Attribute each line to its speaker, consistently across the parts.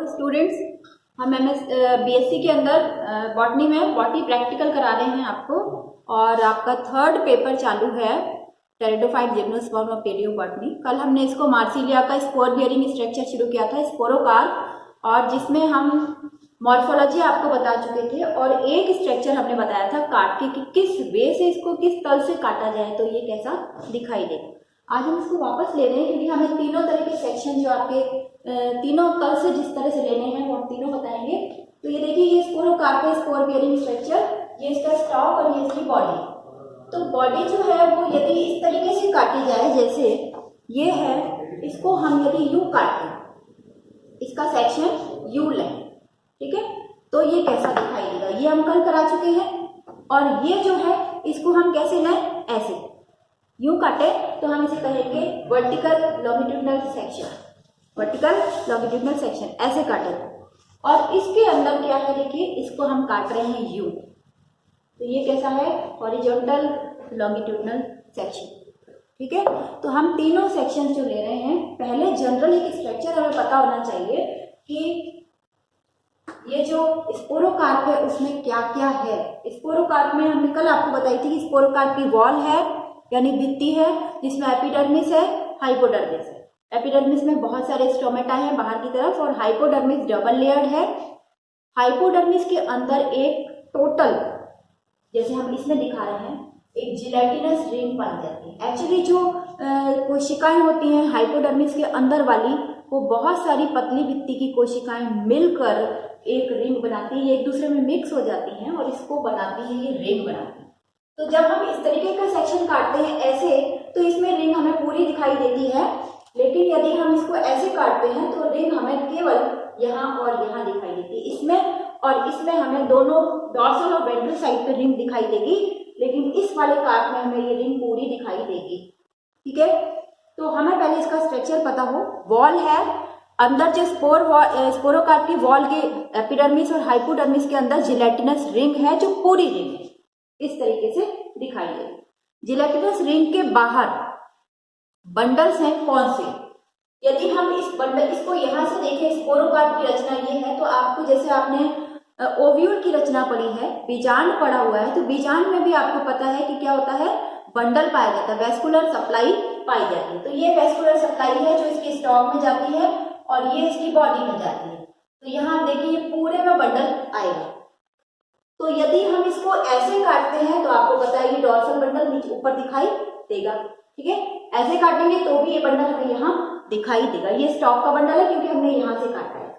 Speaker 1: Students, हम BSc के अंदर बॉटनी में बॉटनी प्रैक्टिकल करा रहे हैं आपको, और आपका थर्ड पेपर चालू है टेरिडोफाइट जिम्नोस्पर्म और पेलियोबॉटनी। कल हमने इसको मार्सिलिया का स्पोर बियरिंग स्ट्रक्चर शुरू किया था, स्पोरोकार्प, और जिसमें हम मॉर्फोलॉजी आपको बता चुके थे, और एक स्ट्रक्चर हमने बताया था काट के कि किस वे से इसको किस तल से काटा जाए तो ये कैसा दिखाई देगा। आज हम इसको वापस ले रहे हैं क्योंकि हमें तीनों तरह के सेक्शन जो आपके तीनों तल से जिस तरह से लेने हैं वो हम तीनों बताएंगे। तो ये देखिए, ये स्पोरोकार्प है, स्पोर बियरिंग स्ट्रक्चर, ये इसका स्टॉक और ये इसकी बॉडी। तो बॉडी जो है वो यदि इस तरीके से काटी जाए, जैसे ये है, इसको हम यदि यूं काटें, इसका सेक्शन यूं लें, ठीक है, तो ये कैसा दिखाई देगा, ये हम कल करा चुके हैं। और ये जो है इसको हम कैसे लें, ऐसे यूं काटे तो हम इसे कहेंगे vertical longitudinal section, vertical longitudinal section, ऐसे काटे। और इसके अंदर क्या है, देखिए इसको हम काट रहे हैं यूं, तो ये कैसा है, हॉरिजॉन्टल लॉन्गिट्यूडिनल सेक्शन, ठीक है। तो हम तीनों सेक्शन जो ले रहे हैं, पहले जनरल एक स्ट्रक्चर हमें पता होना चाहिए कि ये जो स्पोरोकार्प है उसमें क्या क्या है। स्पोरोकार्प में हमने कल आपको बताई थी कि स्पोरोकार्प की वॉल है, यानी भित्ति है, जिसमें एपिडर्मिस है, हाइपोडर्मिस है। एपिडर्मिस में बहुत सारे स्टोमेटा है बाहर की तरफ, और हाइपोडर्मिस डबल लेयर्ड है। हाइपोडर्मिस के अंदर एक टोटल, जैसे हम इसमें दिखा रहे हैं, एक जिलेटिनस रिंग बन जाती है। एक्चुअली जो कोशिकाएं होती हैं हाइपोडर्मिस के अंदर वाली, वो बहुत सारी पतली भित्ति की कोशिकाएं मिलकर एक रिंग बनाती है, ये एक दूसरे में मिक्स हो जाती हैं और इसको बनाती है, ये रिंग बनाती है। तो जब हम इस तरीके का सेक्शन काटते हैं ऐसे, तो इसमें रिंग हमें पूरी दिखाई देती है, लेकिन यदि हम इसको ऐसे काटते हैं तो रिंग हमें केवल यहाँ और यहाँ दिखाई देती है। इसमें और इसमें हमें दोनों डॉर्सल और वेंट्रल साइड पे रिंग दिखाई देगी, लेकिन इस वाले कार्प में हमें ये रिंग पूरी दिखाई देगी, ठीक है। तो हमें पहले इसका स्ट्रक्चर पता हो। वॉल है, अंदर जो स्पोरोकार्प की वॉल के एपिडर्मिस और हाइपोडर्मिस के अंदर जिलेटिनस रिंग है, जो पूरी रिंग है, इस तरीके से दिखाई देगी। जिलेटिनस रिंग के बाहर बंडल्स हैं, कौन से, यदि हम इस बंडल, इसको यहां से देखें, स्पोरोकार्प की रचना ये है, तो आपको जैसे आपने ओव्यूल की रचना पढ़ी है, बीजांड पढ़ा हुआ है, तो बीजांड में भी आपको पता है कि क्या होता है, बंडल पाया जाता है, वेस्कुलर सप्लाई पाई जाती है। तो ये वेस्कुलर सप्लाई है जो इसके स्टॉक में जाती है और ये इसकी बॉडी में जाती है। तो यहाँ देखिए, ये पूरे में बंडल आएगा। तो यदि हम इसको ऐसे काटते हैं तो आपको पता है ये डॉर्सल बंडल नीचे ऊपर दिखाई देगा, ठीक है। ऐसे काटेंगे तो भी ये बंडल हमें यहाँ दिखाई देगा। ये स्टॉक का बंडल है क्योंकि हमने यहाँ से काटा है,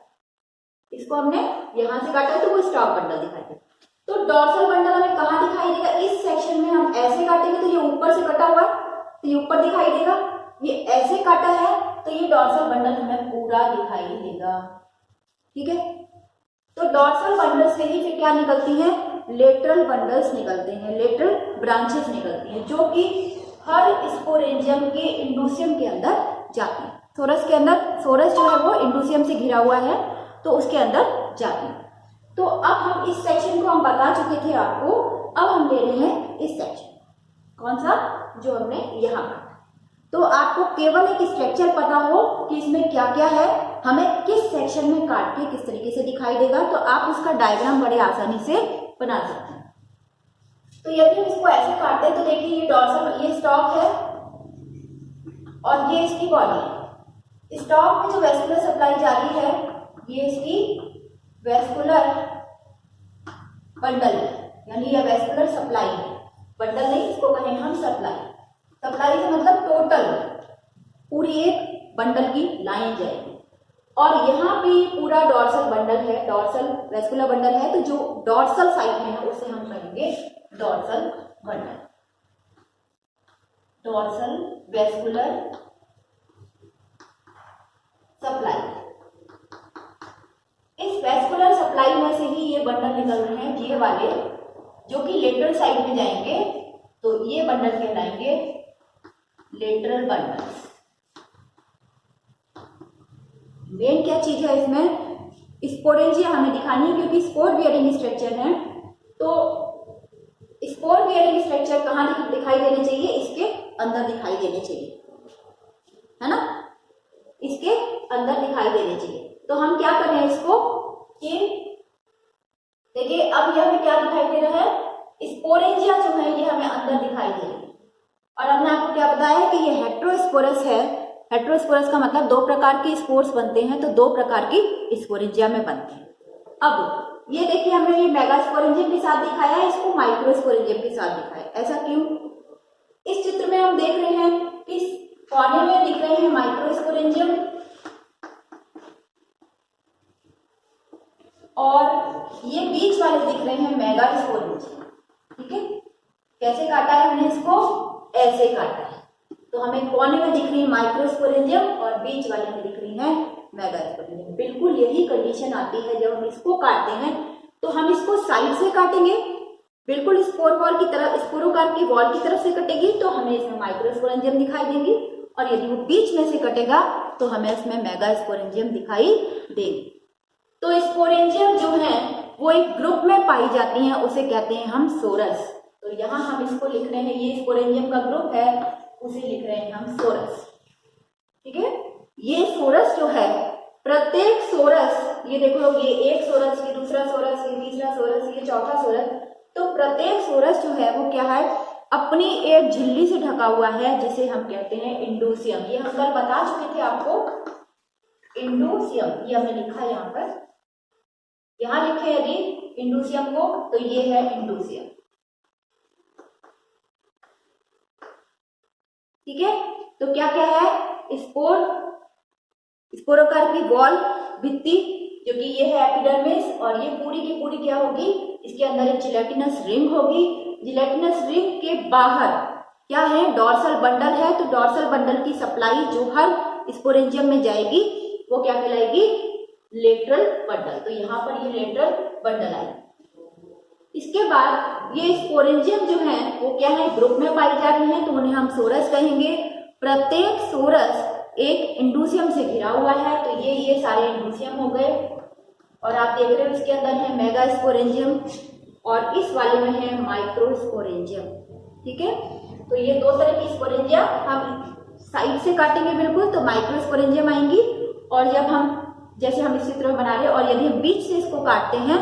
Speaker 1: इसको हमने यहाँ से काटा है तो वो स्टॉक बंडल दिखाई देगा। तो डॉर्सल बंडल हमें कहाँ दिखाई देगा, इस सेक्शन में हम ऐसे काटेंगे तो ये ऊपर से कटा हुआ है तो ये ऊपर दिखाई देगा, ये ऐसे काटा है तो ये डॉर्सल बंडल हमें पूरा दिखाई देगा, ठीक है। तो डॉर्सल बंडल से ही फिर क्या निकलती है, लेटरल बंडल्स निकलते हैं, लेटरल ब्रांचेस निकलती हैं, जो कि हर स्पोरेंजियम के इंडोसियम के अंदर जाती है। थोरस के अंदर, थोरस जो है वो इंडोसियम से घिरा हुआ है, तो उसके अंदर जाती है। तो अब हम इस सेक्शन को हम बता चुके थे आपको, अब हम ले रहे हैं इस सेक्शन, कौन सा, जो हमने यहाँ काटा। तो आपको केवल एक स्ट्रक्चर पता हो कि इसमें क्या क्या है, हमें किस सेक्शन में काट के किस तरीके से दिखाई देगा, तो आप उसका डायग्राम बड़े आसानी से बना सकते हैं। तो यदि हम इसको ऐसे काटते हैं तो देखिए, ये डॉर्सल, ये स्टॉक है और ये इसकी बॉडी है। स्टॉक में जो वेस्कुलर सप्लाई जारी है, ये इसकी वेस्कुलर बंडल है, यानी ये वेस्कुलर सप्लाई है, बंडल नहीं, इसको कहेंगे हम सप्लाई। सप्लाई से मतलब टोटल पूरी एक बंडल की लाइन जाएगी, और यहाँ पे पूरा डॉर्सल बंडल है, डॉर्सल वेस्कुलर बंडल है, तो जो डॉर्सल साइड में है उसे हम कहेंगे dorsal bundle, dorsal vascular supply. इस वेस्कुलर सप्लाई में से ही ये बंडल निकल रहे हैं, ये वाले, जो कि लेटरल साइड में जाएंगे, तो ये बंडल कहलाएंगे लेटरल बंडल्स। मेन क्या चीज है इसमें, स्पोरेंजिया हमें दिखानी है, क्योंकि स्पोर बियरिंग स्ट्रक्चर है। तो स्पोर बियरिंग स्ट्रक्चर कहाँ दिखाई देने चाहिए, इसके अंदर दिखाई देने चाहिए, है ना, इसके अंदर दिखाई देने चाहिए। तो हम क्या करें इसको कि देखिए अब ये हमें क्या दिखाई दे रहा है, स्पोरेंजिया जो है ये हमें अंदर दिखाई दे रही है। और हमने आपको क्या बताया है कि ये हेट्रोस्पोरस है। हेट्रोस्पोरस का मतलब दो प्रकार के स्पोर्स बनते हैं, तो दो प्रकार की स्पोरेंजिया में बनते हैं। अब ये देखिए हमने ये मेगास्पोरेंजियम के साथ दिखाया है, इसको माइक्रोस्पोरेंजियम के साथ दिखाया है। ऐसा क्यों? इस चित्र में हम देख रहे हैं कि कोने में दिख रहे हैं माइक्रोस्पोरेंजियम और ये बीच वाले दिख रहे हैं मेगास्पोरेंजियम। ठीक है, कैसे काटा है हमने इसको? ऐसे काटा है। तो हमें कोने में दिख रही है माइक्रोस्पोरेंजियम और बीच वाले में दिख रही है मेगास्पोरेंजियम। बिल्कुल यही कंडीशन आती है जब हम इसको काटते हैं, तो हम इसको साइड से काटेंगे, बिल्कुल स्पोर वॉल की तरफ, स्पोरोकार की वॉल की तरफ से कटेगी तो हमें इसमें माइक्रोस्पोरेंजियम दिखाई देंगी, और यदि वो बीच में से कटेगा तो हमें इसमें मेगास्पोरेंजियम दिखाई देगी। तो स्पोरेंजियम जो है वो एक ग्रुप में पाई जाती हैं, उसे कहते हैं हम सोरस। तो यहाँ हम इसको लिख रहे हैं, ये स्पोरेंजियम का ग्रुप है, उसे लिख रहे हैं हम सोरस। ठीक है, ये सोरस जो है, प्रत्येक सोरस, ये देखो ये एक सोरस, ये दूसरा सोरस, ये तीसरा सोरस, ये चौथा सोरस, तो प्रत्येक सोरस जो है वो क्या है, अपनी एक झिल्ली से ढका हुआ है जिसे हम कहते हैं इंडोसियम। ये हम कल बता चुके थे आपको, इंडोसियम, ये हमने लिखा है यहाँ पर, यहाँ लिखे यदि इंडोसियम को तो ये है इंडोसियम। ठीक है, तो क्या क्या है, स्पोरोकार की वॉल, भित्ति, जो कि ये है एपिडर्मिस, और ये पूरी की पूरी क्या होगी, इसके अंदर एक जिलेटिनस रिंग होगी। जिलेटिनस रिंग के बाहर क्या है, डॉर्सल बंडल है। तो डॉर्सल बंडल की सप्लाई जो हर स्पोरेंजियम में जाएगी वो क्या कहलाएगी, लेटरल बंडल। तो यहाँ पर ये लेटरल बंडल आएगी। इसके बाद ये स्पोरेंजियम जो है वो क्या है, ग्रुप में पाई जा रही है, तो उन्हें हम सोरस कहेंगे। प्रत्येक सोरस एक इंडोसियम से घिरा हुआ है, तो ये सारे इंडोसियम हो गए। और आप देख रहे हो इसके अंदर है मेगास्पोरेंजियम और इस वाले में है माइक्रोस्पोरेंजियम। ठीक है, तो ये दो तरह की स्पोरेंजिया हम साइड से काटेंगे बिल्कुल, तो माइक्रोस्पोरेंजियम आएंगी। और जब हम जैसे हम इस चित्र में बना रहे हैं, और यदि हम बीच से इसको काटते हैं,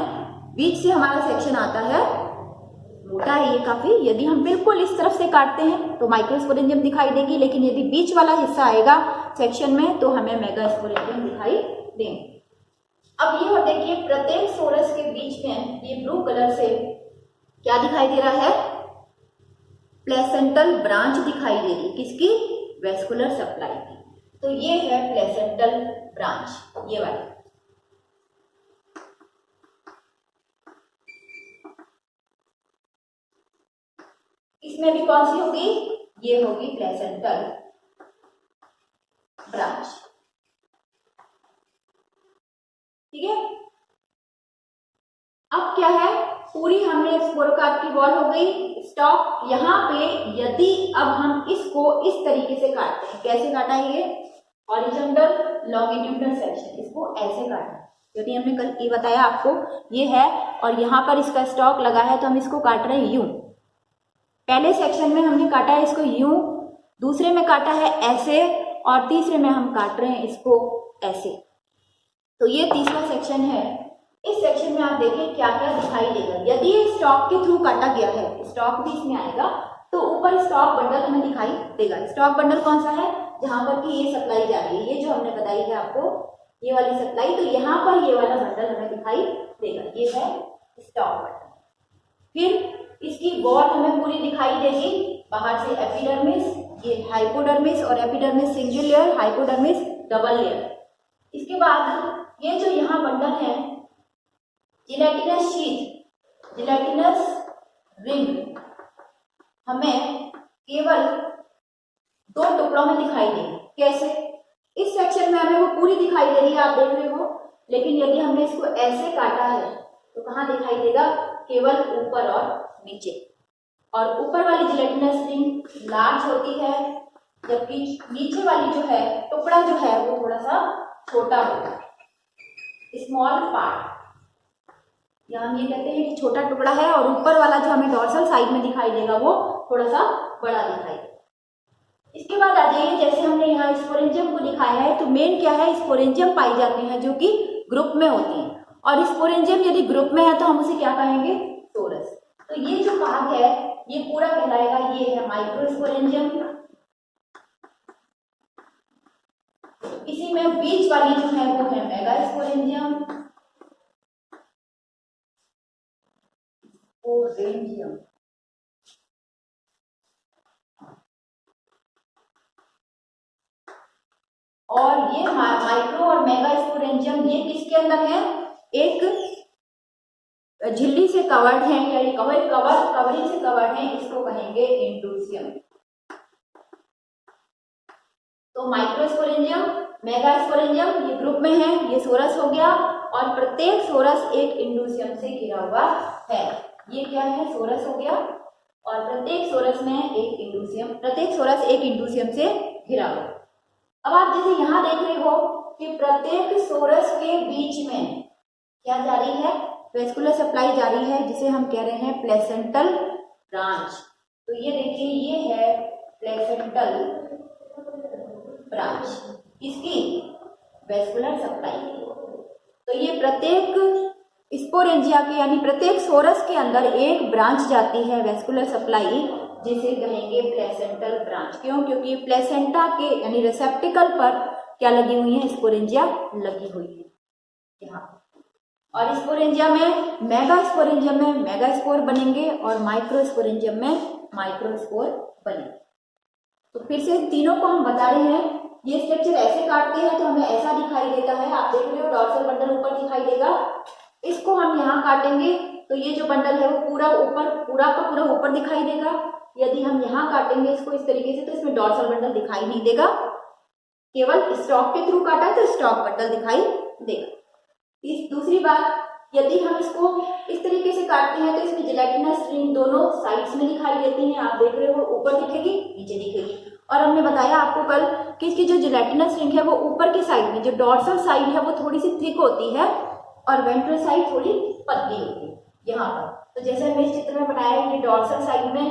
Speaker 1: बीच से हमारा सेक्शन आता है, मोटा है ये काफी, यदि हम बिल्कुल इस तरफ से काटते हैं तो माइक्रोस्पोरेंजियम दिखाई देगी, लेकिन यदि बीच वाला हिस्सा आएगा सेक्शन में तो हमें मेगास्पोरेंजियम दिखाई देंगे। अब ये देखिए प्रत्येक सोरस के बीच में ये ब्लू कलर से क्या दिखाई दे रहा है, प्लेसेंटल ब्रांच दिखाई दे रही, किसकी, वेस्कुलर सप्लाई की। तो ये है प्लेसेंटल ब्रांच, ये वाली। इसमें भी कौन सी होगी, ये होगी प्लेसेंटल ब्रांच। ठीक है, अब क्या है, पूरी हमने स्पोरोकार्प की वॉल हो गई, स्टॉक। यहाँ पे यदि अब हम इसको इस तरीके से काटते हैं, कैसे काटा है ये, हॉरिजॉन्टल लॉन्गिट्यूडनल सेक्शन, इसको ऐसे काटना। यदि हमने कल ये बताया आपको, ये है और यहाँ पर इसका स्टॉक लगा है, तो हम इसको काट रहे हैं यूं। पहले सेक्शन में हमने काटा है इसको यूं, दूसरे में काटा है ऐसे, और तीसरे में हम काट रहे हैं इसको ऐसे। तो ये तीसरा सेक्शन है। इस सेक्शन में आप देखिए क्या क्या दिखाई देगा। यदि ये स्टॉक के थ्रू काटा गया है, स्टॉक भी इसमें आएगा, तो ऊपर स्टॉक बंडल हमें दिखाई देगा। स्टॉक बंडल कौन सा है, जहां पर कि ये सप्लाई जा रही है, ये जो हमने बताई है आपको, ये वाली सप्लाई, तो यहाँ पर ये वाला बंडल हमें दिखाई देगा, ये है स्टॉक बंडल। फिर इसकी वॉल हमें पूरी दिखाई देगी, बाहर से एपिडर्मिस, ये हाइपोडर्मिस, और epidermis single layer, hypodermis double layer. इसके बाद ये जो यहाँ बंडल है, जिलेटिनस शीथ, जिलेटिनस रिंग, हमें केवल दो टुकड़ों में दिखाई देगी। कैसे, इस सेक्शन में हमें वो पूरी दिखाई दे रही है, आप देख रहे हो, लेकिन यदि हमने इसको ऐसे काटा है तो कहाँ दिखाई देगा, केवल ऊपर और नीचे। और ऊपर वाली जिलेटिनस रिंग लार्ज होती है, जबकि नीचे वाली जो है टुकड़ा जो है वो थोड़ा सा छोटा होता है, स्मॉल पार्ट। यहाँ हम ये कहते हैं कि छोटा टुकड़ा है, और ऊपर वाला जो हमें डॉर्सल साइड में दिखाई देगा वो थोड़ा सा बड़ा दिखाई देगा। इसके बाद आ जाइए, जैसे हमने यहाँ स्पोरेंजियम को दिखाया है, तो मेन क्या है, स्पोरेंजियम पाई जाती हैं जो कि ग्रुप में होती हैं, और स्पोरेंजियम यदि ग्रुप में है तो हम उसे क्या कहेंगे, सोरस। तो ये जो भाग है ये पूरा कहलाएगा, ये है माइक्रोस्पोरेंजियम। इसी में बीच वाली जो है वो है मेगास्पोरेंजियम, स्पोरेंजियम। और ये माइक्रो और मेगा स्पोरेंजियम ये किसके अंदर है, एक झिल्ली से कवर्ड है, यानी कवरिंग से कवर्ड है, इसको कहेंगे इंडूसियम। तो माइक्रोस्पोरेंजियम, मेगास्पोरेंजियम ये ग्रुप में है, ये सोरस हो गया, और प्रत्येक सोरस एक इंडूसियम से घिरा हुआ है। ये क्या है, सोरस हो गया, और प्रत्येक सोरस एक इंडूसियम से घिरा हुआ। अब आप जैसे यहाँ देख रहे हो कि प्रत्येक सोरस के बीच में क्या जारी है, वेस्कुलर सप्लाई जारी है, जिसे हम कह रहे हैं प्लेसेंटल ब्रांच। तो ये देखिए, ये है प्लेसेंटल ब्रांच, इसकी वेस्कुलर सप्लाई। तो ये प्रत्येक स्पोरेंजिया के यानी प्रत्येक सोरस के अंदर एक ब्रांच जाती है वेस्कुलर सप्लाई, जिसे कहेंगे प्लेसेंटल ब्रांच। क्यों, क्योंकि प्लेसेंटा के यानी रिसेप्टिकल पर क्या लगी हुई है, स्पोरेंजिया लगी हुई है यहाँ। और स्पोरेंजिया में मेगास्पोर बनेंगे, और माइक्रोस्पोरेंजियम में माइक्रोस्पोर बनेंगे। तो फिर से तीनों को हम बता रहे हैं, ये स्ट्रक्चर ऐसे काटते हैं तो हमें ऐसा दिखाई देता है, आप देख रहे हो डॉर्सल बंडल ऊपर दिखाई देगा। इसको हम यहाँ काटेंगे तो ये जो बंडल है वो पूरा का पूरा ऊपर दिखाई देगा। यदि हम यहाँ काटेंगे इसको इस तरीके से, तो इसमें डॉर्सल बंडल दिखाई नहीं देगा, केवल स्टॉक के थ्रू काटा है तो स्टॉक बंडल दिखाई देगा। दूसरी बात, यदि हम इसको इस तरीके से काटते हैं तो इसमें जिलेटिनस रिंग दोनों साइड्स में दिखाई देती हैं, आप देख रहे हो, ऊपर दिखेगी, नीचे दिखेगी। और हमने बताया आपको कल कि इसकी जो जिलेटिनस रिंग है वो ऊपर की साइड में, जो डॉर्सल साइड है वो थोड़ी सी थिक होती है, और वेंट्रल साइड थोड़ी पतली होती है यहाँ पर। तो जैसे हमने इस चित्र में बनाया है, ये डॉर्सल साइड में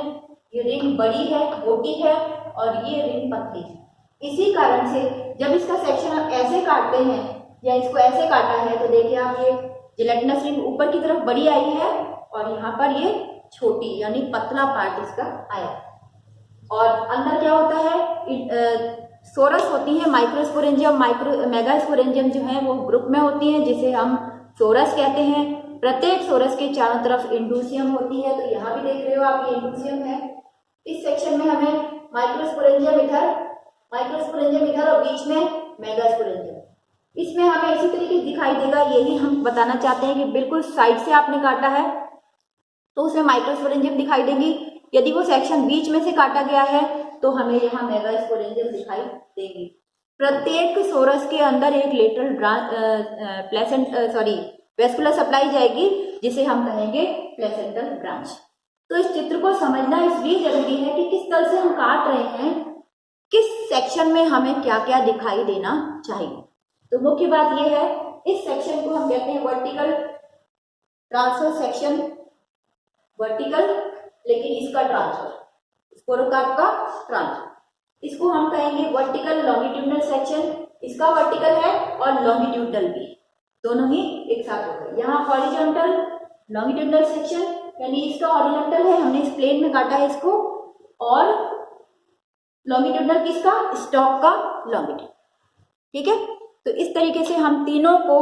Speaker 1: ये रिंग बड़ी है, मोटी है, और ये रिंग पतली है। इसी कारण से जब इसका सेक्शन आप ऐसे काटते हैं या इसको ऐसे काटा है, तो देखिए आप, ये जिलेटिनस रिंग ऊपर की तरफ बड़ी आई है, और यहाँ पर ये छोटी यानी पतला पार्ट इसका आया। और अंदर क्या होता है, सोरस होती है माइक्रोस्पोरेंजियम, मेगास्पोरेंजियम जो है वो ग्रुप में होती है, जिसे हम सोरस कहते हैं। प्रत्येक सोरस के चारों तरफ इंडूसियम होती है, तो यहाँ भी देख रहे हो आप, ये इंडूसियम है। इस सेक्शन में हमें माइक्रोस्पोरेंजियम इधर और बीच में मेगास्पोरेंजियम। इसमें हमें इसी तरीके दिखाई देगा, यही हम बताना चाहते हैं कि बिल्कुल साइड से आपने काटा है तो उसमें माइक्रोस्पोरेंजियम दिखाई देंगी। यदि वो सेक्शन बीच में से काटा गया है तो हमें यहाँ मेगास्पोरेंजियम दिखाई देंगी। प्रत्येक सोरस के अंदर एक लेटरल वेस्कुलर सप्लाई जाएगी, जिसे हम कहेंगे प्लेसेंटल ब्रांच। तो इस चित्र को समझना इसलिए जरूरी है कि किस तरह से हम काट रहे हैं, किस सेक्शन में हमें क्या क्या दिखाई देना चाहिए। तो मुख्य बात यह है, इस सेक्शन को हम कहते हैं वर्टिकल ट्रांसफर सेक्शन, वर्टिकल, लेकिन इसका ट्रांसफर, स्पोरोकार्प का ट्रांसफर, इसको हम कहेंगे वर्टिकल लॉन्गिट्यूडनल सेक्शन। इसका वर्टिकल है और लॉन्गिट्यूडनल भी, दोनों ही एक साथ होते हैं। यहाँ हॉरिजॉन्टल लॉन्गिट्यूडनल सेक्शन, यानी इसका हॉरिजॉन्टल है, हमने इस प्लेन में काटा है इसको, और लॉन्गिट्यूडनल किसका, स्टॉक का लॉन्गिट्यूड। ठीक है, तो इस तरीके से हम तीनों को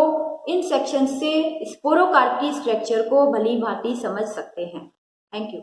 Speaker 1: इन सेक्शन से स्पोरोकार्प की स्ट्रक्चर को भली भांति समझ सकते हैं। Thank you.